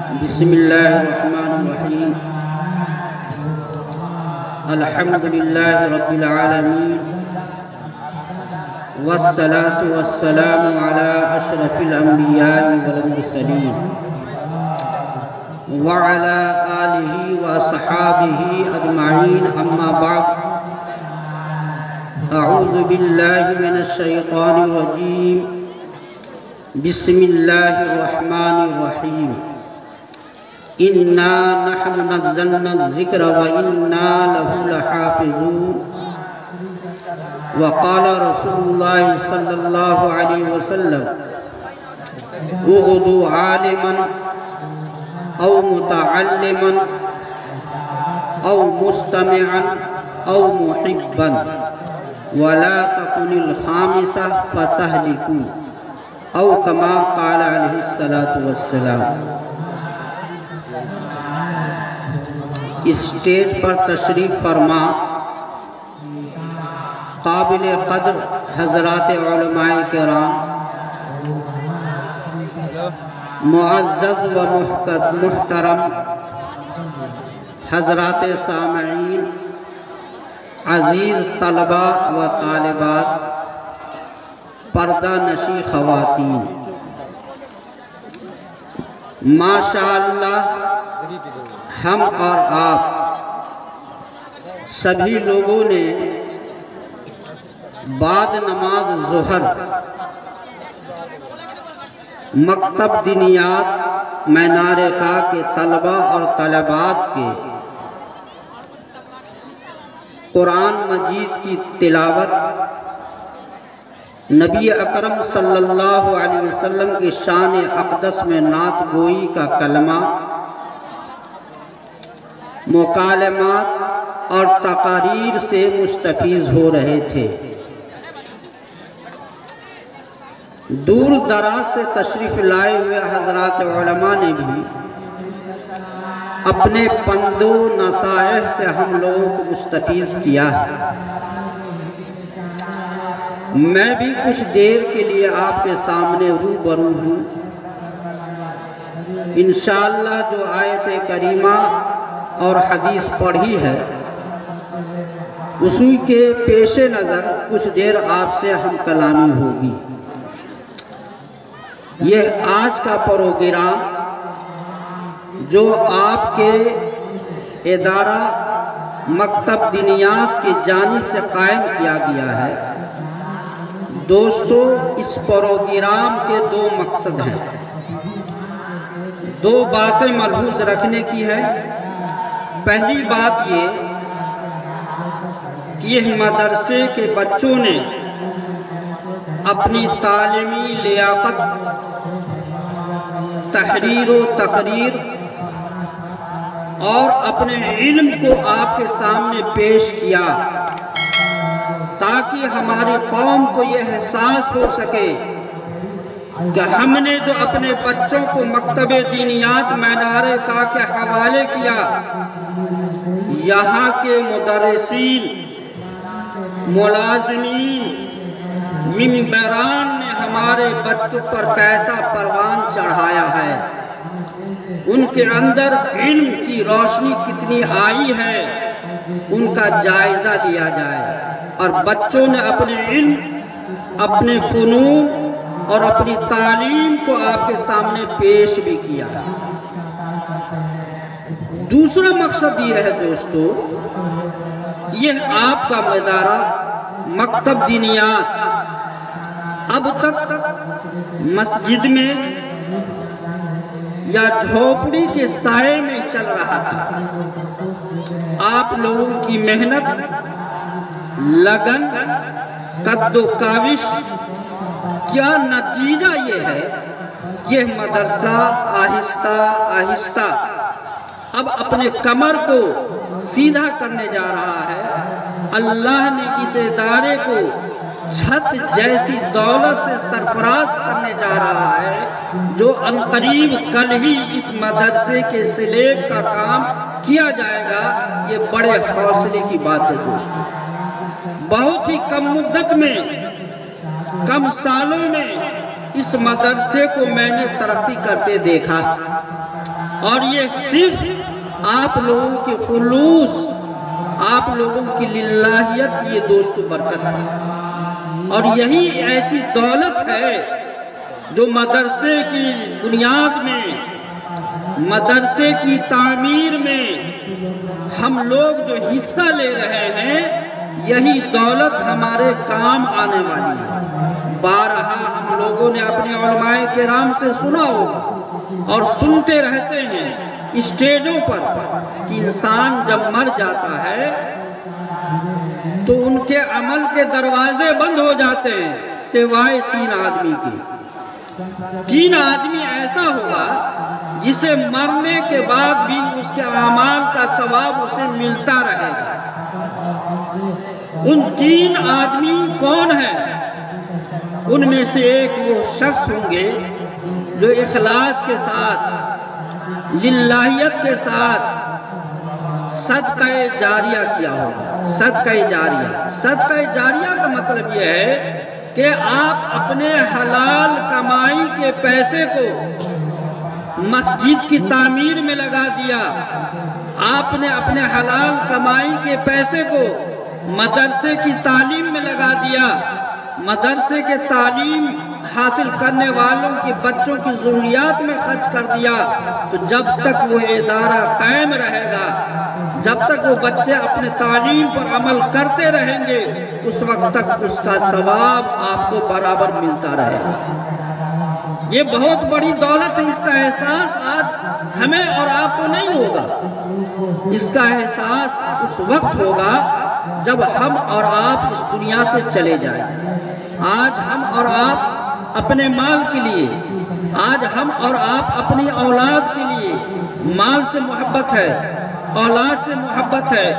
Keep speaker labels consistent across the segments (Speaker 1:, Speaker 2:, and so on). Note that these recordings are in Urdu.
Speaker 1: بسم اللہ الرحمن الرحیم الحمد للہ رب العالمین والصلاة والسلام علی اشرف الانبیاء والمرسلین وعلی آلہ واصحابہ اجمعین اما بعد اعوذ باللہ من الشیطان الرجیم بسم اللہ الرحمن الرحیم اِنَّا نَحْنُ نَزَّلْنَا الذِّكْرَ وَإِنَّا لَهُ لَحَافِظُونَ وقال رسول اللہ صلی اللہ علیہ وسلم اغدو عالما او متعلما او مستمعا او محبا ولا تكن الخامسة فتهلكوا او كما قال علیہ الصلاة والسلام۔ اسٹیج پر تشریف فرما قابل قدر حضرات علماء کرام، معزز و محترم حضرات سامعین، عزیز طلبہ و طالبات، پردہ نشی خواتین، ماشاءاللہ ہم اور آپ سبھی لوگوں نے بعد نماز ظہر مکتب دینیات مینار کا کے طلبہ اور طالبات کے قرآن مجید کی تلاوت، نبی اکرم صلی اللہ علیہ وسلم کی شان اقدس میں نعت گوئی کا کلمہ، مکالمات اور تقاریر سے مستفیض ہو رہے تھے۔ دور دراز سے تشریف لائے ہوئے حضرات علماء نے بھی اپنے پند و نصائح سے ہم لوگوں کو مستفیض کیا ہے۔ میں بھی کچھ دیر کے لیے آپ کے سامنے روبرو ہوں۔ انشاءاللہ جو آیت کریمہ اور حدیث پڑھی ہے اسی کے پیش نظر کچھ دیر آپ سے ہم کلامی ہوگی۔ یہ آج کا پروگرام جو آپ کے ادارہ مکتب دینیات کی جانب سے قائم کیا گیا ہے۔ دوستو، اس پروگرام کے دو مقصد ہیں، دو باتیں ملحوظ رکھنے کی ہے۔ پہلی بات یہ کہ یہ مدرسے کے بچوں نے اپنی تعلیمی لیاقت، تحریر و تقریر اور اپنے علم کو آپ کے سامنے پیش کیا تاکہ ہماری قوم کو یہ احساس ہو سکے کہ ہم نے جو اپنے بچوں کو مکتب دینیات مینار کا کے حوالے کیا، یہاں کے مدرسین، ملازمین، ممبران نے ہمارے بچوں پر کیسا پروان چڑھایا ہے، ان کے اندر علم کی روشنی کتنی آئی ہے، ان کا جائزہ لیا جائے اور بچوں نے اپنے علم، اپنے فنون اور اپنی تعلیم کو آپ کے سامنے پیش بھی کیا۔ دوسرا مقصد یہ ہے دوستو، یہ آپ کا ادارہ مکتب دینیات اب تک مسجد میں یا جھوپڑی کے سائے میں چل رہا تھا۔ آپ لوگوں کی محنت، لگن، قد و کاوش، کیا نتیجہ یہ ہے، یہ مدرسہ آہستہ آہستہ اب اپنے کمر کو سیدھا کرنے جا رہا ہے۔ اللہ نے اس ادارے کو چھت جیسی دولت سے سرفراز کرنے جا رہا ہے جو عنقریب کل ہی اس مدرسے کے سلیب کا کام کیا جائے گا۔ یہ بڑے حوصلے کی بات ہے دوستو۔ بہت ہی کم مدت میں، کم سالوں میں اس مدرسے کو میں نے ترقی کرتے دیکھا۔ اور یہ صرف آپ لوگوں کے خلوص، آپ لوگوں کی للہیت کی یہ دوست برکت ہے، اور یہی ایسی دولت ہے جو مدرسے کی بنیاد میں، مدرسے کی تعمیر میں ہم لوگ جو حصہ لے رہے ہیں، یہی دولت ہمارے کام آنے والی ہے۔ بارہا ہم لوگوں نے اپنے علماء کرام سے سنا ہوگا اور سنتے رہتے ہیں اسٹیجوں پر کہ انسان جب مر جاتا ہے تو ان کے عمل کے دروازے بند ہو جاتے ہیں سوائے 3 آدمی کے۔ 3 آدمی ایسا ہوگا جسے مرنے کے بعد بھی اس کے اعمال کا ثواب اسے ملتا رہے گا۔ ان 3 آدمی کون ہیں؟ ان میں سے ایک وہ شخص ہوں گے جو اخلاص کے ساتھ، للہیت کے ساتھ صدقہ جاریہ کیا ہوگا۔ صدقہ جاریہ، صدقہ جاریہ کا مطلب یہ ہے کہ آپ اپنے حلال کمائی کے پیسے کو مسجد کی تعمیر میں لگا دیا، آپ نے اپنے حلال کمائی کے پیسے کو مدرسے کی تعلیم میں لگا دیا، مدرسے کے تعلیم حاصل کرنے والوں کے بچوں کی ضروریات میں خرچ کر دیا، تو جب تک وہ ادارہ قائم رہے گا، جب تک وہ بچے اپنے تعلیم پر عمل کرتے رہیں گے، اس وقت تک اس کا ثواب آپ کو برابر ملتا رہے گا۔ یہ بہت بڑی دولت ہے، اس کا احساس آج ہمیں اور آپ کو نہیں ہوگا۔ اس کا احساس اس وقت ہوگا جب ہم اور آپ اس دنیا سے چلے جائیں۔ آج ہم اور آپ اپنے مال کے لیے، آج ہم اور آپ اپنی اولاد کے لیے، مال سے محبت ہے، اولاد سے محبت ہے،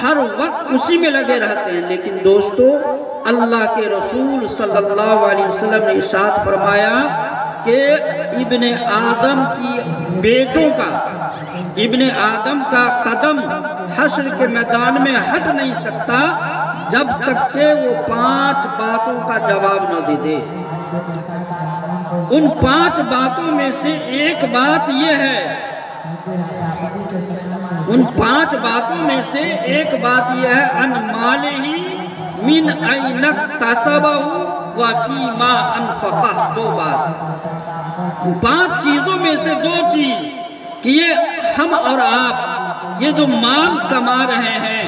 Speaker 1: ہر وقت اسی میں لگے رہتے ہیں، لیکن دوستو اللہ کے رسول صلی اللہ علیہ وسلم نے ارشاد فرمایا کہ ابن آدم کی بیٹوں کا، ابن آدم کا قدم حشر کے میدان میں ہٹ نہیں سکتا جب تک کہ وہ 5 باتوں کا جواب نہ دے دے۔ ان 5 باتوں میں سے ایک بات یہ ہے، ان 5 باتوں میں سے ایک بات یہ ہے، ان مالہ من این اکتسبہ وفیما انفقہ۔ 2 بات، 5 چیزوں میں سے 2 چیز کہ یہ ہم اور آپ یہ جو مال کما رہے ہیں،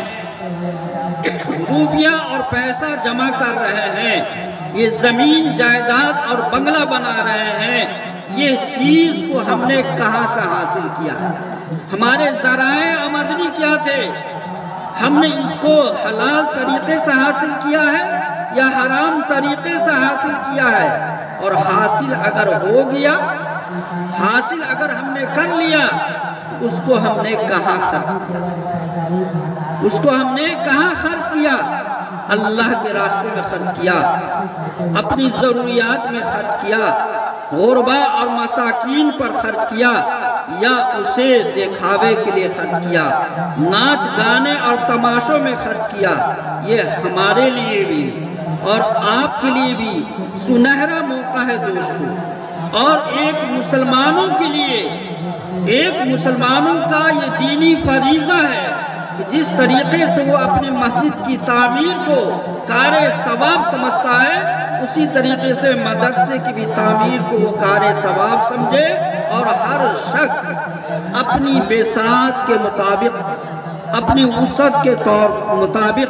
Speaker 1: روپیہ اور پیسہ جمع کر رہے ہیں، یہ زمین جائیداد اور بنگلہ بنا رہے ہیں، یہ چیز کو ہم نے کہاں سے حاصل کیا ہے؟ ہمارے ذرائع آمدنی کیا تھے؟ ہم نے اس کو حلال طریقے سے حاصل کیا ہے یا حرام طریقے سے حاصل کیا ہے؟ اور حاصل اگر ہو گیا، حاصل اگر ہم نے کر لیا، اس کو ہم نے کہاں خرچ کیا؟ اس کو ہم نے کہاں خرچ کیا؟ اللہ کے راستے میں خرچ کیا، اپنی ضروریات میں خرچ کیا، غربا اور مساکین پر خرچ کیا، یا اسے دکھاوے کے لیے خرچ کیا، ناچ گانے اور تماشوں میں خرچ کیا۔ یہ ہمارے لیے بھی اور آپ کے لیے بھی سنہرا موقع ہے دوستو، اور ایک مسلمانوں کے لیے، ایک مسلمانوں کا یہ دینی فریضہ ہے کہ جس طریقے سے وہ اپنی مسجد کی تعمیر کو کار ثواب سمجھتا ہے، اسی طریقے سے مدرسے کی بھی تعمیر کو وہ کار ثواب سمجھے، اور ہر شخص اپنی بساط کے مطابق، اپنی وسعت کے طور مطابق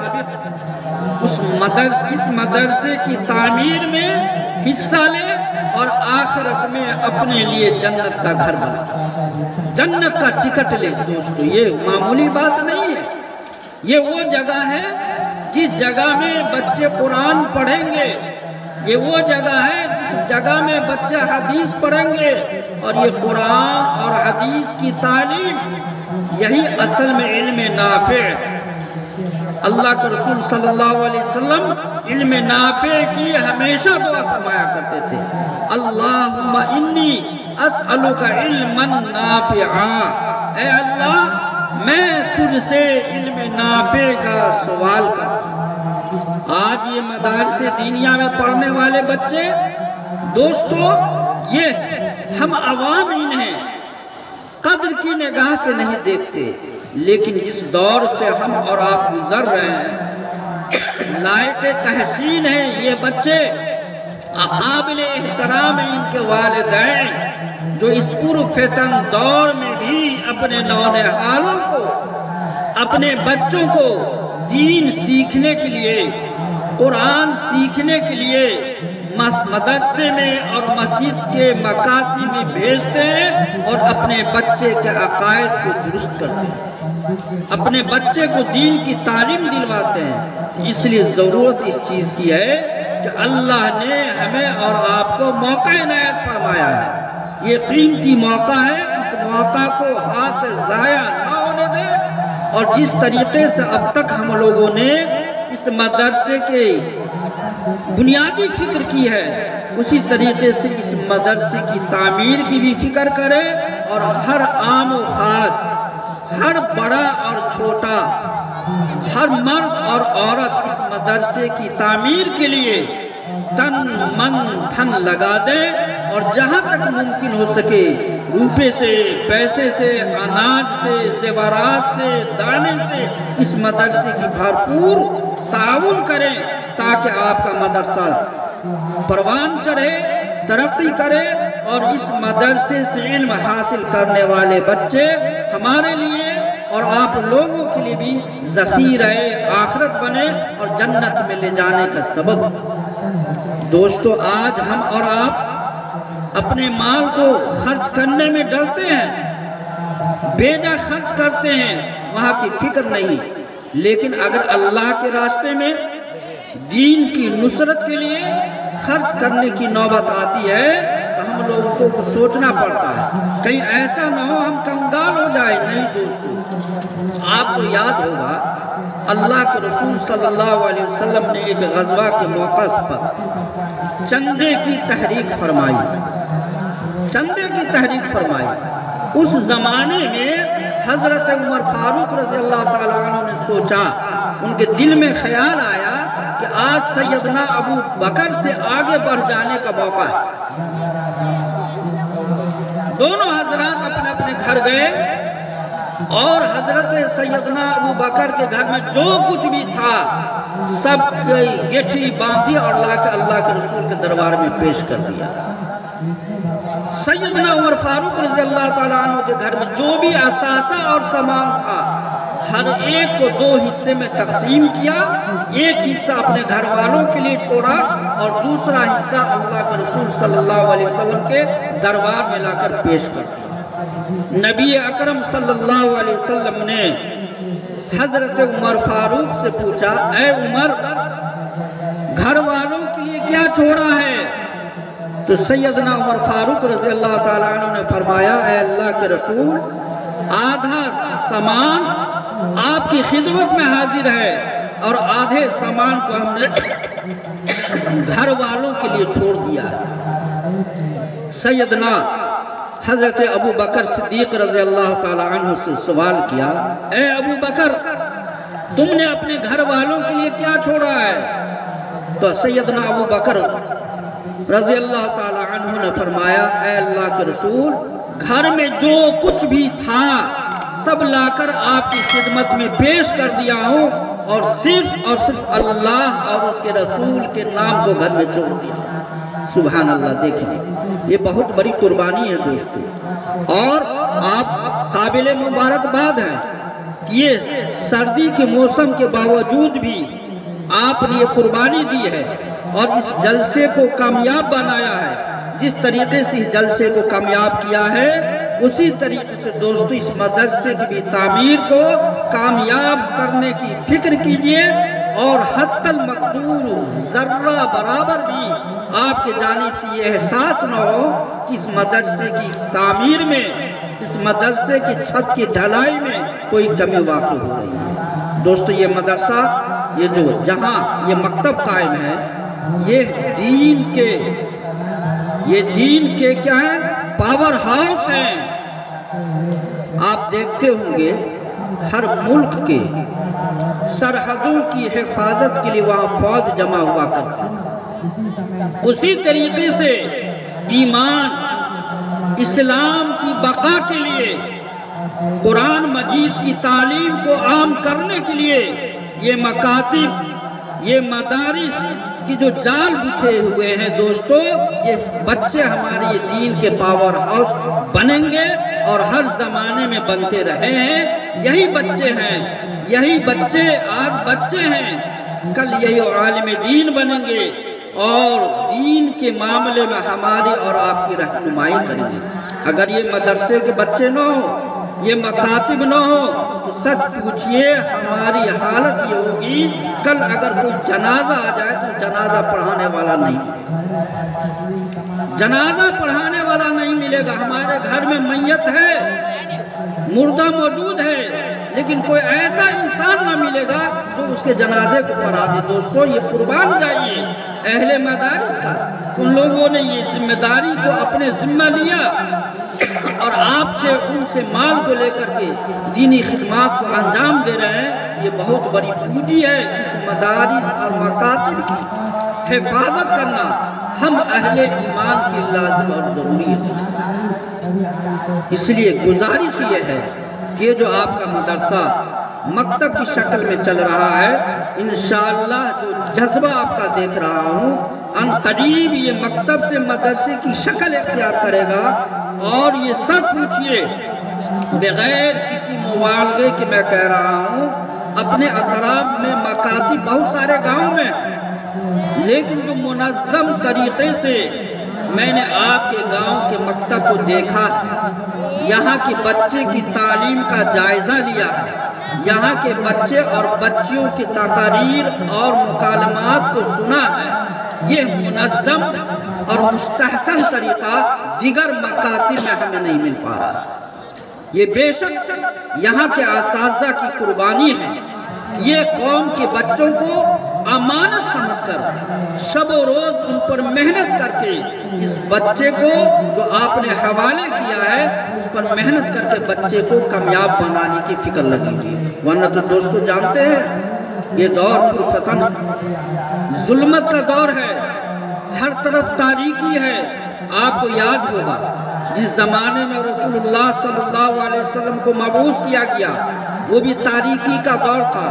Speaker 1: اس مدرسے کی تعمیر میں حصہ لے، اور آخرت میں اپنے لیے جنت کا گھر بنا، جنت کا ٹکٹ لے۔ دوستو یہ معمولی بات نہیں ہے، یہ وہ جگہ ہے جس جگہ میں بچے قرآن پڑھیں گے، یہ وہ جگہ ہے جس جگہ میں بچے حدیث پڑھیں گے، اور یہ قرآن اور حدیث کی تعلیم یہی اصل میں علم نافع۔ اللہ کے رسول صلی اللہ علیہ وسلم علم نافع کی ہمیشہ دعا فرمایا کرتے تھے، اللہم انی اسألک علما نافعا، اے اللہ میں تجھ سے علم نافع کا سوال کرتا ہوں۔ آج یہ مدارس دینیہ میں پڑھنے والے بچے دوستو، یہ ہم عوامین ہیں، قدر کی نگاہ سے نہیں دیکھتے، لیکن جس دور سے ہم اور آپ گزر رہے ہیں، لائق تحسین ہیں یہ بچے، قابل احترام ہیں ان کے والدین، جو اس پرفتن دور میں بھی اپنے نونہالوں کو، اپنے بچوں کو دین سیکھنے کے لیے، قرآن سیکھنے کے لیے مدرسے میں اور مسجد کے مکاتب میں بھیجتے ہیں اور اپنے بچے کے عقائد کو درست کرتے ہیں، اپنے بچے کو دین کی تعلیم دلواتے ہیں۔ اس لیے ضرورت اس چیز کی ہے کہ اللہ نے ہمیں اور آپ کو موقع عنایت فرمایا ہے، یہ قیمتی موقع ہے، اس موقع کو ہاتھ سے ضائع نہ ہونے دیں، اور جس طریقے سے اب تک ہم لوگوں نے اس مدرسے کے بنیادی فکر کی ہے، اسی طریقے سے اس مدرسے کی تعمیر کی بھی فکر کرے، اور ہر عام و خاص، ہر بڑا اور چھوٹا، ہر مرد اور عورت اس مدرسے کی تعمیر کے لیے تن من دھن لگا دے، اور جہاں تک ممکن ہو سکے روپے سے، پیسے سے، اناج سے، زیورات سے، دانے سے اس مدرسے کی بھرپور تعاون کریں، تاکہ آپ کا مدرسہ پروان چڑھے، ترقی کرے، اور اس مدرسے سے علم حاصل کرنے والے بچے ہمارے لیے اور آپ لوگوں کے لیے بھی ذخیرہ آخرت بنے اور جنت میں لے جانے کا سبب۔ دوستو، آج ہم اور آپ اپنے مال کو خرچ کرنے میں ڈرتے ہیں، بیجا خرچ کرتے ہیں، وہاں کی فکر نہیں، لیکن اگر اللہ کے راستے میں دین کی نصرت کے لیے خرچ کرنے کی نوبت آتی ہے تو ہم لوگوں کو سوچنا پڑتا ہے، کہیں ایسا نہ ہو ہم کنگال ہو جائے۔ نہیں دوستو، آپ کو یاد ہوگا اللہ کے رسول صلی اللہ علیہ وسلم نے ایک غزوہ کے موقع پر چندے کی تحریک فرمائی۔ اس زمانے میں حضرت عمر فاروق رضی اللہ تعالیٰ عنہ نے سوچا، ان کے دل میں خیال آیا کہ آج سیدنا ابو بکر سے آگے بڑھ جانے کا موقع ہے۔ دونوں حضرات اپنے اپنے گھر گئے، اور حضرت سیدنا ابو بکر کے گھر میں جو کچھ بھی تھا سب کی گٹھی باندھی اور لا کے اللہ کے رسول کے دربار میں پیش کر دیا۔ سیدنا عمر فاروق رضی اللہ تعالیٰ عنہ کے گھر میں جو بھی اثاثہ اور سامان تھا، ہر ایک کو دو حصے میں تقسیم کیا، ایک حصہ اپنے گھر والوں کے لیے چھوڑا اور دوسرا حصہ اللہ کے رسول صلی اللہ علیہ وسلم کے دربار میں لا کر پیش کر دیا۔ نبی اکرم صلی اللہ علیہ وسلم نے حضرت عمر فاروق سے پوچھا، اے عمر، گھر والوں کے لیے کیا چھوڑا ہے؟ تو سیدنا عمر فاروق رضی اللہ تعالیٰ عنہ نے فرمایا، اے اللہ کے رسول، آدھا سامان آپ کی خدمت میں حاضر ہے اور آدھے سامان کو ہم نے گھر والوں کے لیے چھوڑ دیا ہے۔ سیدنا حضرت ابو بکر صدیق رضی اللہ تعالیٰ عنہ سے سوال کیا، اے ابو بکر، تم نے اپنے گھر والوں کے لیے کیا چھوڑا ہے؟ تو سیدنا ابو بکر رضی اللہ تعالیٰ عنہ نے فرمایا، اے اللہ کے رسول، گھر میں جو کچھ بھی تھا سب لا کر آپ کی خدمت میں پیش کر دیا ہوں، اور صرف اللہ اور اس کے رسول کے نام کو گھر میں چھوڑ دیا۔ سبحان اللہ، دیکھیں یہ بہت بڑی قربانی ہے دوستو، اور آپ قابل مبارکباد ہیں کہ یہ سردی کے موسم کے باوجود بھی آپ نے یہ قربانی دی ہے اور اس جلسے کو کامیاب بنایا ہے۔ جس طریقے سے اس جلسے کو کامیاب کیا ہے، اسی طریقے سے دوستو اس مدرسے کی بھی تعمیر کو کامیاب کرنے کی فکر کیجئے، اور حتی المقدور ذرہ برابر بھی آپ کے جانب سے یہ احساس نہ ہو کہ اس مدرسے کی تعمیر میں، اس مدرسے کی چھت کی ڈھلائی میں کوئی کمی واقع ہو رہی ہے۔ دوستو، یہ مدرسہ، یہ جو جہاں یہ مکتب قائم ہے، یہ دین کے کیا ہیں؟ پاور ہاؤس ہیں۔ آپ دیکھتے ہوں گے ہر ملک کے سرحدوں کی حفاظت کے لیے وہاں فوج جمع ہوا کرتی ہے، اسی طریقے سے ایمان اسلام کی بقا کے لیے، قرآن مجید کی تعلیم کو عام کرنے کے لیے یہ مکاتب، یہ مدارس کی جو جال بچھے ہوئے ہیں دوستو، یہ بچے ہماری دین کے پاور ہاؤس بنیں گے اور ہر زمانے میں بنتے رہے ہیں۔ یہی بچے ہیں، یہی بچے آج بچے ہیں، کل یہی عالم دین بنیں گے اور دین کے معاملے میں ہماری اور آپ کی رہنمائی کریں گے۔ اگر یہ مدرسے کے بچے نہ ہوں، یہ مکاتب نہ ہو، تو سچ پوچھئے ہماری حالت یہ ہوگی، کل اگر کوئی جنازہ آ جائے تو جنازہ پڑھانے والا نہیں ملے گا، جنازہ پڑھانے والا نہیں ملے گا۔ ہمارے گھر میں میت ہے، مردہ موجود ہے، لیکن کوئی ایسا انسان نہ ملے گا جو اس کے جنازے کو پڑھا دے۔ دوستو یہ قربان جائیے اہل مدارس کا، ان لوگوں نے یہ ذمہ داری کو اپنے ذمہ لیا اور آپ سے ان سے مال کو لے کر کے دینی خدمات کو انجام دے رہے ہیں۔ یہ بہت بڑی پونجی ہے۔ اس مدارس اور مکاتب کی حفاظت کرنا ہم اہل ایمان کی لازم اور ضروری ہے۔ اس لیے گزارش یہ ہے کہ جو آپ کا مدرسہ مکتب کی شکل میں چل رہا ہے، انشاءاللہ جو جذبہ آپ کا دیکھ رہا ہوں، ان قریب یہ مکتب سے مدرسے کی شکل اختیار کرے گا۔ اور یہ سب پوچھئے بغیر کسی مبالغے کے میں کہہ رہا ہوں، اپنے اطراف میں مکاتب بہت سارے گاؤں میں، لیکن جو منظم طریقے سے میں نے آپ کے گاؤں کے مکتب کو دیکھا ہے، یہاں کے بچے کی تعلیم کا جائزہ لیا ہے، یہاں کے بچے اور بچیوں کی تقاریر اور مکالمات کو سنا ہے، یہ منظم اور مستحسن طریقہ دیگر مکاتب میں ہمیں نہیں مل پا رہا۔ یہ بے شک یہاں کے اساتذہ کی قربانی ہے۔ یہ قوم کے بچوں کو امانت سمجھ کر شب و روز ان پر محنت کر کے اس بچے کو جو آپ نے حوالے کیا ہے، اس پر محنت کر کے بچے کو کامیاب بنانے کی فکر لگی ہوئی ہے۔ ورنہ تو دوستو جانتے ہیں یہ دور پرفتن ظلمت کا دور ہے، ہر طرف تاریکی ہے۔ آپ کو یاد ہوگا جس زمانے میں رسول اللہ صلی اللہ علیہ وسلم کو مبعوث کیا گیا، وہ بھی تاریکی کا دور تھا،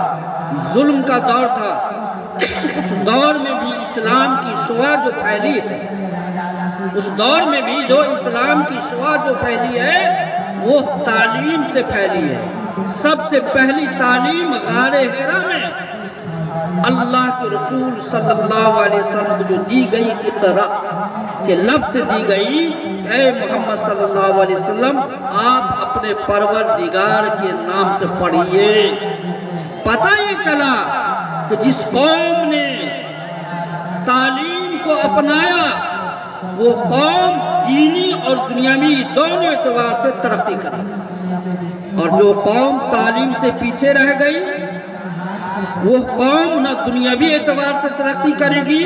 Speaker 1: ظلم کا دور تھا۔ اس دور میں بھی اسلام کی شعاع جو پھیلی ہے، اس دور میں بھی جو اسلام کی شعاع جو پھیلی ہے وہ تعلیم سے پھیلی ہے۔ سب سے پہلی تعلیم غار حرا میں اللہ کے رسول صلی اللہ علیہ وسلم کو جو دی گئی، اقرا کے لفظ سے دی گئی کہ اے محمد صلی اللہ علیہ وسلم آپ اپنے پروردگار کے نام سے پڑھیے۔ پتہ یہ چلا کہ جس قوم نے تعلیم کو اپنایا وہ قوم دینی اور دنیاوی دونوں اعتبار سے ترقی کرے، اور جو قوم تعلیم سے پیچھے رہ گئی وہ قوم نہ دنیاوی اعتبار سے ترقی کرے گی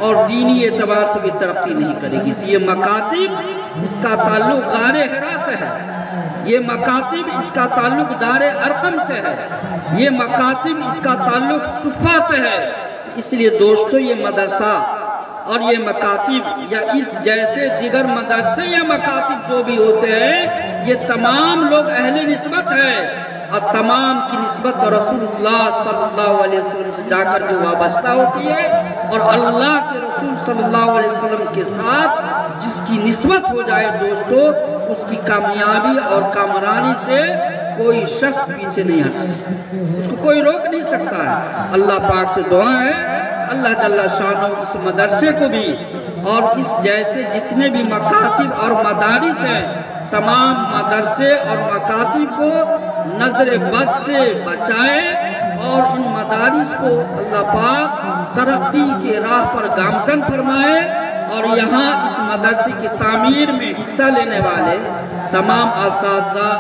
Speaker 1: اور دینی اعتبار سے بھی ترقی نہیں کرے گی۔ یہ مکاتب اس کا تعلق غار حرا سے ہے، یہ مکاتب اس کا تعلق دار ارقم سے ہے، یہ مکاتب اس کا تعلق صفہ سے ہے۔ اس لیے دوستو یہ مدرسہ اور یہ مکاتب یا اس جیسے دیگر مدرسے یا مکاتب جو بھی ہوتے ہیں، یہ تمام لوگ اہل نسبت ہے اور تمام کی نسبت رسول اللہ صلی اللہ علیہ وسلم سے جا کر کے وابستہ ہوتی ہے، اور اللہ کے رسول صلی اللہ علیہ وسلم کے ساتھ جس کی نسبت ہو جائے دوستو، اس کی کامیابی اور کامرانی سے کوئی شخص پیچھے نہیں ہٹ سکتا، اس کو کوئی روک نہیں سکتا ہے۔ اللہ پاک سے دعا ہے کہ اللہ جل شانہ اس مدرسے کو بھی اور اس جیسے جتنے بھی مکاتب اور مدارس ہیں، تمام مدرسے اور مکاتب کو نظر بد سے بچائے اور ان مدارس کو اللہ پاک ترقی کے راہ پر گامزن فرمائے، اور یہاں اس مدرسے کی تعمیر میں حصہ لینے والے تمام اساتذہ،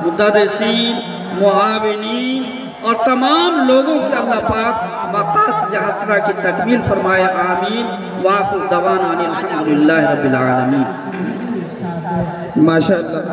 Speaker 1: مدرسین، معاونین اور تمام لوگوں کے اللہ پاک مقاصد حسنہ کی تکمیل فرمائے، آمین۔ وآخر دعوانا ان الحمدللہ رب العالمین۔
Speaker 2: ماشاءاللہ۔